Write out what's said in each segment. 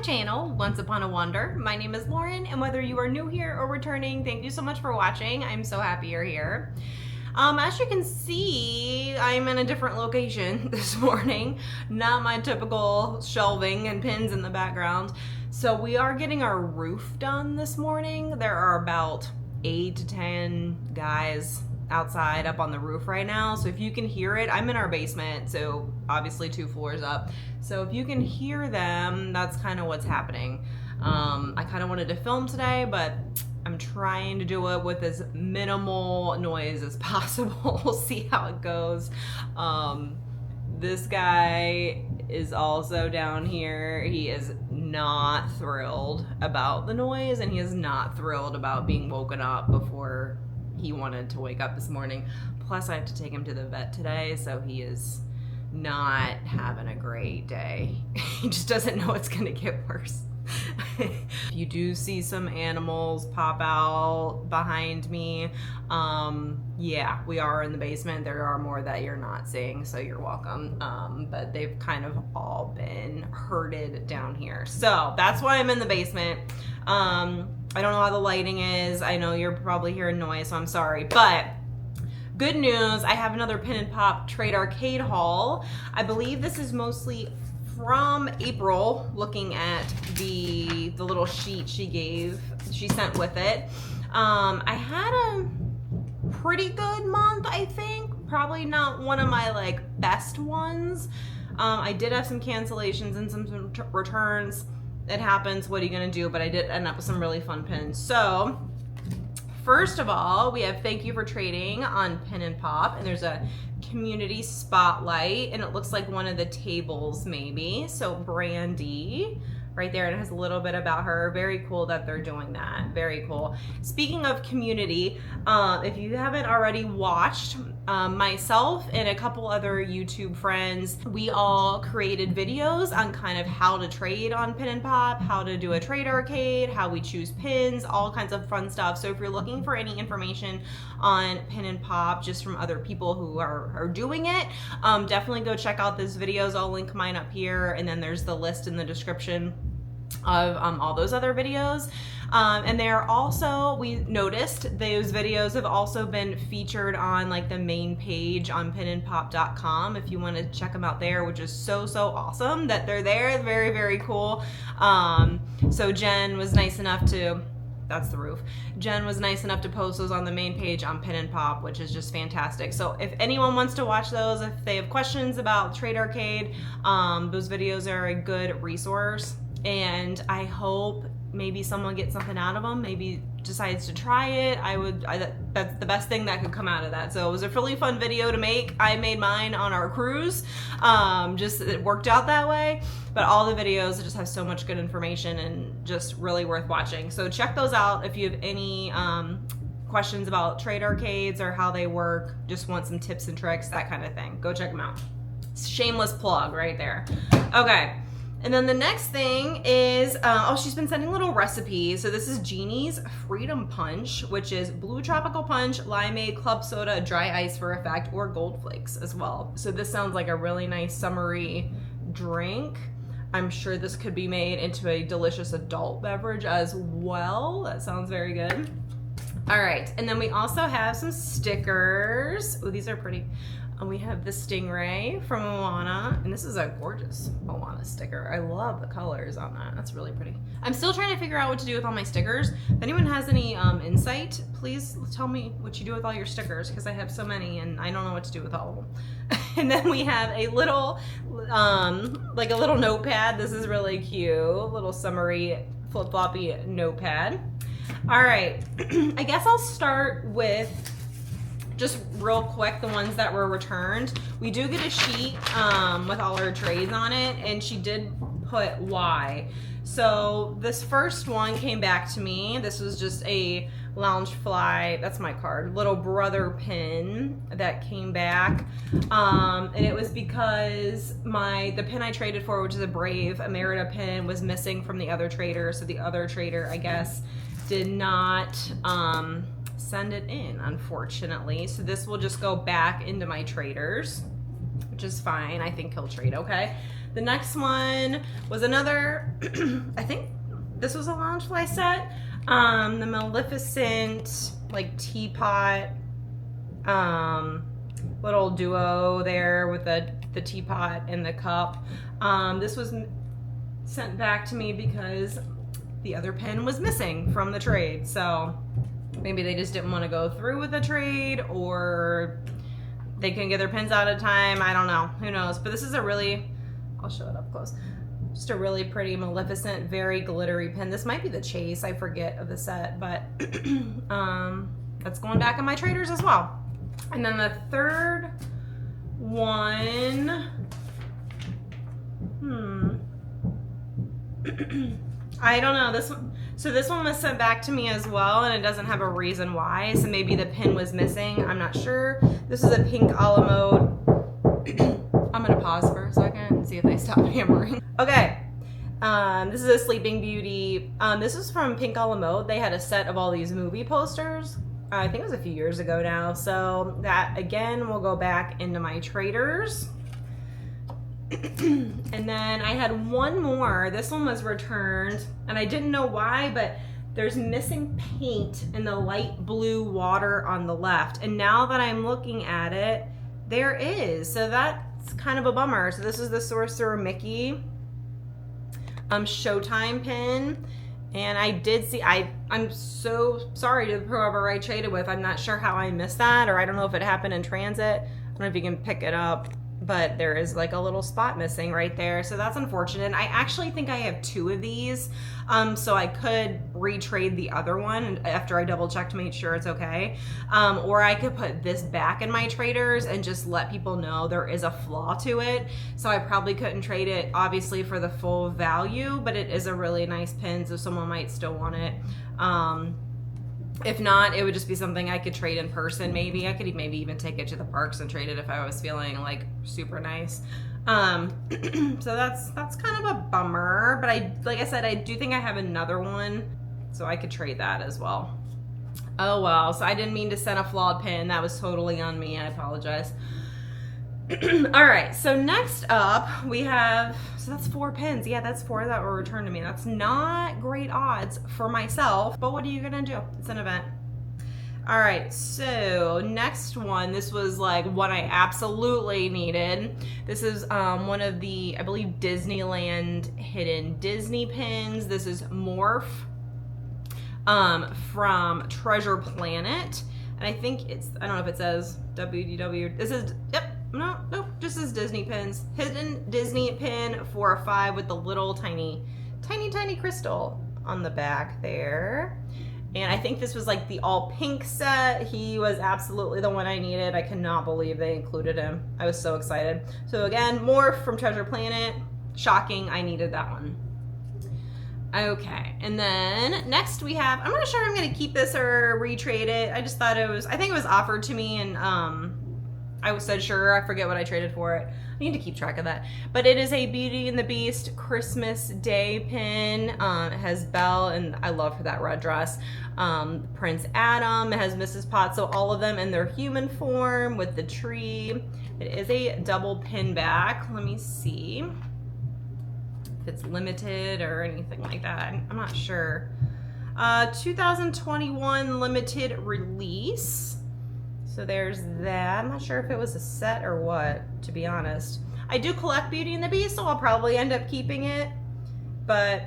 channel, Once Upon a Wander. My name is Lauren, and whether you are new here or returning, thank you so much for watching. I'm so happy you're here. As you can see, I'm in a different location this morning. Not my typical shelving and pins in the background. So we are getting our roof done this morning. There are about 8 to 10 guys outside up on the roof right now. So if you can hear it, I'm in our basement, so obviously 2 floors up. So if you can hear them, that's kind of what's happening. I kind of wanted to film today, but I'm trying to do it with as minimal noise as possible. We'll see how it goes. This guy is also down here. He is not thrilled about the noise, and he is not thrilled about being woken up before he wanted to wake up this morning. Plus I have to take him to the vet today, so he is not having a great day. He just doesn't know it's gonna get worse. If you do see some animals pop out behind me, yeah, we are in the basement. There are more that you're not seeing, so you're welcome. But they've kind of all been herded down here. So that's why I'm in the basement. I don't know how the lighting is. I know you're probably hearing noise, so I'm sorry. But good news, I have another Pin and Pop Trade Arcade haul. I believe this is mostly from April, looking at the little sheet she sent with it. I had a pretty good month, I think. Probably not one of my like best ones. I did have some cancellations and some returns. It happens, what are you gonna do? But I did end up with some really fun pins. So first of all, we have thank you for trading on Pin and Pop, and there's a community spotlight, and it looks like one of the tables maybe. So Brandy right there, and it has a little bit about her. Very cool that they're doing that. Very cool. Speaking of community, if you haven't already watched, myself and a couple other YouTube friends, we all created videos on kind of how to trade on Pin and Pop, how to do a trade arcade, how we choose pins, all kinds of fun stuff. So if you're looking for any information on Pin and Pop just from other people who are doing it, definitely go check out those videos. I'll link mine up here, and then there's the list in the description of all those other videos. And they're also, we noticed those videos have also been featured on like the main page on pinandpop.com if you want to check them out there, which is so awesome that they're there. Very, very cool. So Jen was nice enough to, that's the roof. Jen was nice enough to post those on the main page on Pin and Pop, which is just fantastic. So if anyone wants to watch those, if they have questions about Trade Arcade, those videos are a good resource. And I hope maybe someone gets something out of them, maybe decides to try it. That's the best thing that could come out of that. So it was a really fun video to make. I made mine on our cruise. Just it worked out that way. But all the videos just have so much good information and just really worth watching. So check those out if you have any questions about trade arcades or how they work, just want some tips and tricks, that kind of thing. Go check them out. Shameless plug right there. Okay. And then the next thing is, she's been sending little recipes. So this is Jeannie's Freedom Punch, which is blue tropical punch, limeade, club soda, dry ice for effect, or gold flakes as well. So this sounds like a really nice summery drink. I'm sure this could be made into a delicious adult beverage as well. That sounds very good. All right, and then we also have some stickers. Oh, these are pretty. We have the Stingray from Moana, and this is a gorgeous Moana sticker. I love the colors on that. That's really pretty. I'm still trying to figure out what to do with all my stickers. If anyone has any insight, please tell me what you do with all your stickers, because I have so many and I don't know what to do with all of them. And then we have a little, like a little notepad. This is really cute. Little summery flip-floppy notepad. All right, I guess I'll start with just real quick, the ones that were returned. We do get a sheet with all our trades on it, and she did put why. So this first one came back to me. This was just a Loungefly, that's my card, little brother pin that came back. And it was because the pin I traded for, which is a Brave Emerita pin, was missing from the other trader. So the other trader, I guess, did not send it in, unfortunately. So this will just go back into my traders, which is fine. I think he'll trade okay. The next one was another, I think this was a Loungefly set. The Maleficent, like, teapot, little duo there with the teapot and the cup. This was sent back to me because the other pin was missing from the trade. So maybe they just didn't want to go through with the trade, or they couldn't get their pins out of time. I don't know. Who knows? But this is a really, I'll show it up close. Just a really pretty Maleficent, very glittery pin. This might be the chase, I forget, of the set, but that's going back in my traders as well. And then the third one, I don't know. This one, so this one was sent back to me as well, and it doesn't have a reason why. So maybe the pin was missing. I'm not sure. This is a pink a la mode. I'm gonna pause for a second and see if they stop hammering. Okay. This is a Sleeping Beauty. This is from Pink a la Mode. They had a set of all these movie posters. I think it was a few years ago now. So that, again, will go back into my traders. And then I had one more. This one was returned, and I didn't know why, but there's missing paint in the light blue water on the left. And now that I'm looking at it, there is. So that's kind of a bummer. So this is the Sorcerer Mickey Showtime pin. And I did see, I'm so sorry to whoever I traded with. I'm not sure how I missed that, or I don't know if it happened in transit. I don't know if you can pick it up, but there is like a little spot missing right there. So that's unfortunate. I actually think I have two of these. So I could retrade the other one after I double check to make sure it's okay. Or I could put this back in my traders and just let people know there is a flaw to it. So I probably couldn't trade it obviously for the full value, but it is a really nice pin, so someone might still want it. If not, it would just be something I could trade in person. Maybe I could maybe even take it to the parks and trade it if I was feeling like super nice. So that's kind of a bummer, but like I said, I do think I have another one, so I could trade that as well. Oh well, so I didn't mean to send a flawed pin. That was totally on me. I apologize. All right, so next up we have, so that's 4 pins. Yeah, that's 4 that were returned to me. That's not great odds for myself, but what are you gonna do? It's an event. All right, so next one, this was like what I absolutely needed. This is one of the, I believe, Disneyland hidden Disney pins. This is Morph from Treasure Planet. And I think it's, I don't know if it says WDW. This is, yep, nope, just says Disney pins. Hidden Disney pin for a 5 with the little tiny crystal on the back there. And I think this was like the all pink set. He was absolutely the one I needed. I cannot believe they included him. I was so excited. So again, Morph from Treasure Planet. Shocking, I needed that one. Okay, and then next we have, I'm not sure I'm gonna keep this or retrade it. I just thought it was, I think it was offered to me, and I said sure. I forget what I traded for it. I need to keep track of that. But it is a Beauty and the Beast Christmas Day pin. It has Belle, and I love her that red dress. Prince Adam, it has Mrs. Potts, so all of them in their human form with the tree. It is a double pin back. Let me see if it's limited or anything like that. I'm not sure. 2021 limited release. So there's that. I'm not sure if it was a set or what, to be honest. I do collect Beauty and the Beast, so I'll probably end up keeping it. But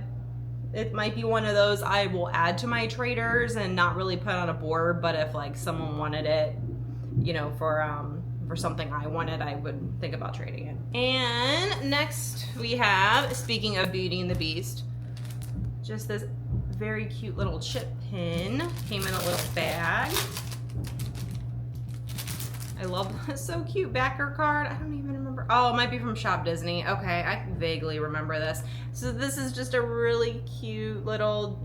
it might be one of those I will add to my traders and not really put on a board. But if like someone wanted it, you know, for something I wanted, I would think about trading it. And next we have, speaking of Beauty and the Beast, just this very cute little chip pin. Came in a little bag. I love this, so cute backer card. I don't even remember. Oh, it might be from Shop Disney. Okay, I vaguely remember this. So this is just a really cute little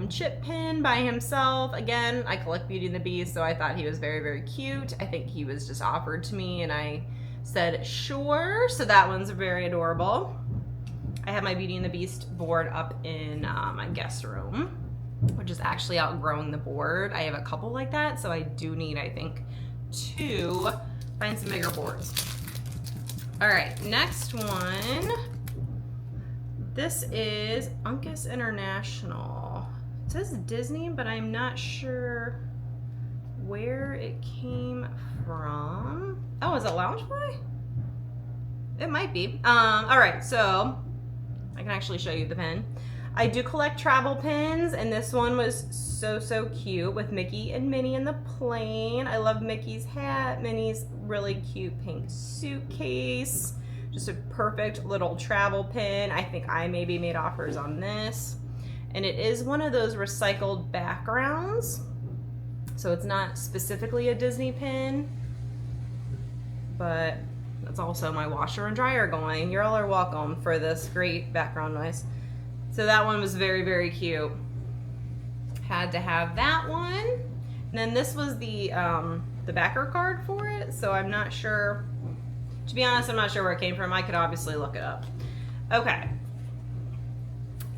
chip pin by himself. Again, I collect Beauty and the Beast, so I thought he was very, very cute. I think he was just offered to me and I said sure. So that one's very adorable. I have my Beauty and the Beast board up in my guest room, which is actually outgrowing the board. I have a couple like that, so I do need, I think, to find some bigger boards. All right, next one This is Uncas International. It says Disney, but I'm not sure where it came from. Oh, is it Loungefly? It might be. All right, so I can actually show you the pin. I do collect travel pins, and this one was so cute with Mickey and Minnie in the plane. I love Mickey's hat, Minnie's really cute pink suitcase. Just a perfect little travel pin. I think I maybe made offers on this. And it is one of those recycled backgrounds. So it's not specifically a Disney pin, but that's also my washer and dryer going. You all are welcome for this great background noise. So that one was very cute. Had to have that one. And then this was the backer card for it. So I'm not sure, to be honest, I'm not sure where it came from. I could obviously look it up. Okay.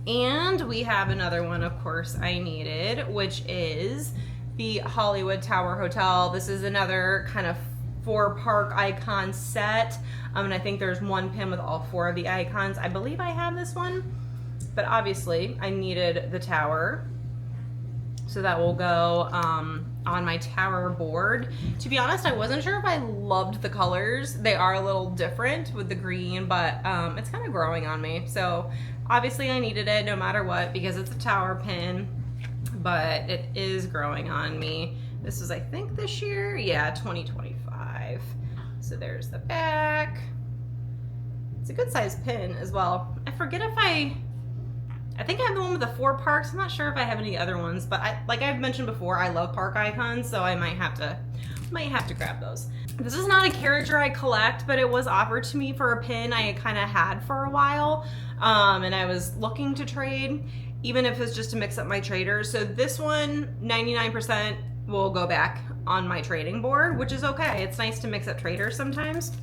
And we have another one, of course, I needed, which is the Hollywood Tower Hotel. This is another kind of 4-park icon set. And I think there's one pin with all 4 of the icons. I believe I have this one, but obviously I needed the tower. So that will go on my tower board. To be honest, I wasn't sure if I loved the colors. They are a little different with the green, but it's kind of growing on me. So obviously I needed it no matter what because it's a tower pin, but it is growing on me. This was, I think, this year. Yeah, 2025. So there's the back. It's a good size pin as well. I forget if I think I have the one with the 4 parks. I'm not sure if I have any other ones, but like I've mentioned before, I love park icons, so I might have to grab those. This is not a character I collect, but it was offered to me for a pin I kind of had for a while, and I was looking to trade, even if it's just to mix up my traders. So this one, 99% will go back on my trading board, which is okay. It's nice to mix up traders sometimes.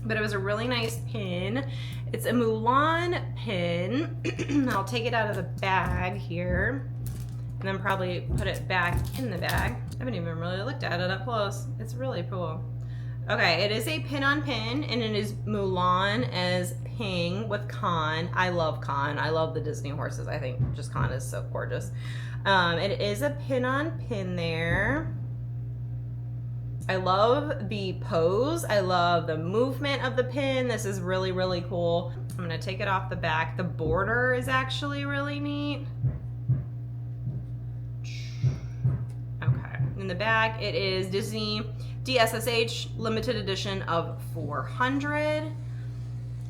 But it was a really nice pin. It's a Mulan pin. I'll take it out of the bag here and then probably put it back in the bag. I haven't even really looked at it up close. It's really cool. Okay, it is a pin on pin, and it is Mulan as Ping with Khan. I love Khan. I love the Disney horses. I think just Khan is so gorgeous. It is a pin on pin there. I love the pose. I love the movement of the pin. This is really cool. I'm gonna take it off the back. The border is actually really neat. Okay, in the back it is Disney DSSH limited edition of 400.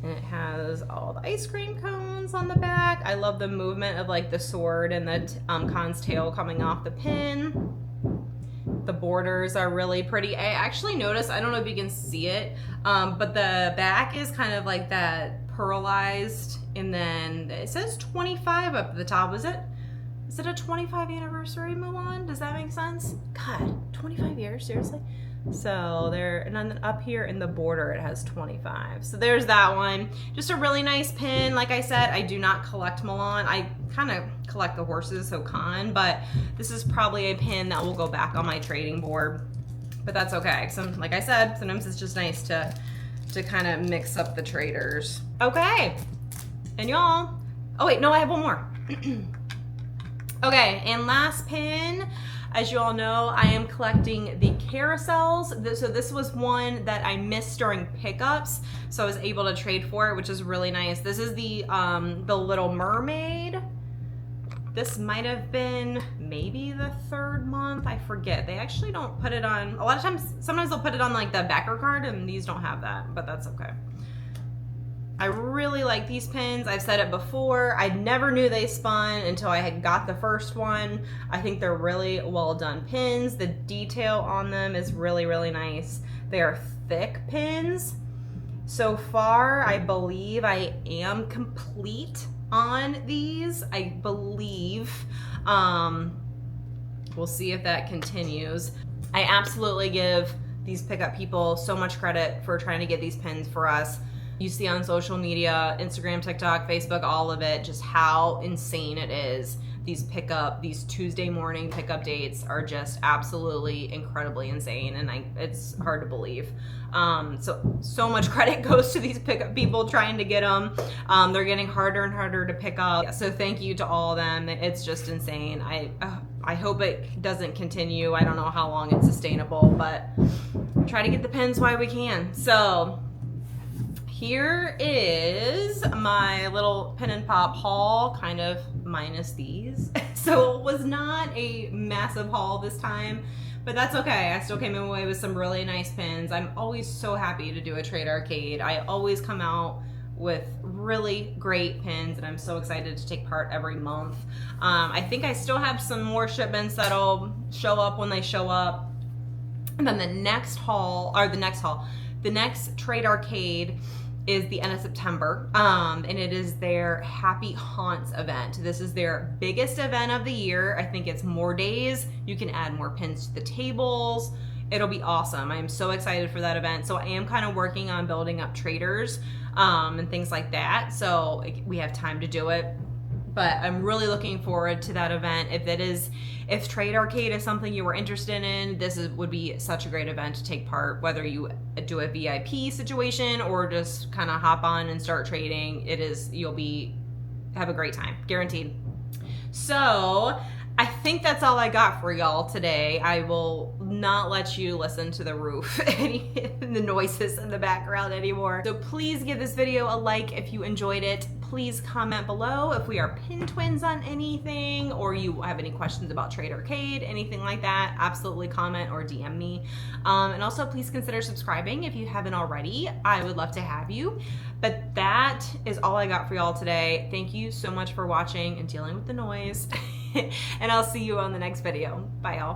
And it has all the ice cream cones on the back. I love the movement of like the sword and the Khan's tail coming off the pin. The borders are really pretty. I actually noticed, I don't know if you can see it, but the back is kind of like that pearlized, and then it says 25 up at the top. Is it a 25 anniversary Mulan? Does that make sense? God, 25 years, seriously? So there, and then up here in the border it has 25. So there's that one. Just a really nice pin. Like I said, I do not collect Mulan. I kind of collect the horses, so Khan, but this is probably a pin that will go back on my trading board. But that's okay. Like I said, sometimes it's just nice to kind of mix up the traders. Okay, and y'all, oh wait, no, I have one more. Okay, and last pin. As you all know, I am collecting the carousels. So this was one that I missed during pickups, so I was able to trade for it, which is really nice. This is the Little Mermaid. This might have been maybe the 3rd month. I forget. They actually don't put it on. A lot of times, sometimes they'll put it on like the backer card, and these don't have that, but that's okay. I really like these pins. I've said it before. I never knew they spun until I had got the first one. I think they're really well done pins. The detail on them is really nice. They are thick pins. So far, I believe I am complete on these. I believe. We'll see if that continues. I absolutely give these pickup people so much credit for trying to get these pins for us. You see on social media, Instagram, TikTok, Facebook, all of it, just how insane it is these Tuesday morning pickup dates are just absolutely incredibly insane, and it's hard to believe. So much credit goes to these pickup people trying to get them. They're getting harder and harder to pick up. Yeah, so thank you to all of them. It's just insane. I hope it doesn't continue. I don't know how long it's sustainable, but try to get the pins while we can. So here is my little pin and pop haul, kind of minus these. So it was not a massive haul this time, but that's okay. I still came away with some really nice pins. I'm always so happy to do a trade arcade. I always come out with really great pins, and I'm so excited to take part every month. I think I still have some more shipments that'll show up when they show up. And then the next trade arcade is the end of September, and it is their Happy Haunts event. This is their biggest event of the year. I think it's more days. You can add more pins to the tables. It'll be awesome. I'm so excited for that event. So I am kind of working on building up traders and things like that, so we have time to do it. But I'm really looking forward to that event. If Trade Arcade is something you were interested in, would be such a great event to take part, whether you do a VIP situation or just kind of hop on and start trading. You'll have a great time, guaranteed. So I think that's all I got for y'all today. I will not let you listen to the roof and the noises in the background anymore. So please give this video a like if you enjoyed it. Please comment below if we are pin twins on anything, or you have any questions about Trade Arcade, anything like that. Absolutely comment or DM me. And also please consider subscribing if you haven't already. I would love to have you. But that is all I got for y'all today. Thank you so much for watching and dealing with the noise. And I'll see you on the next video. Bye, y'all.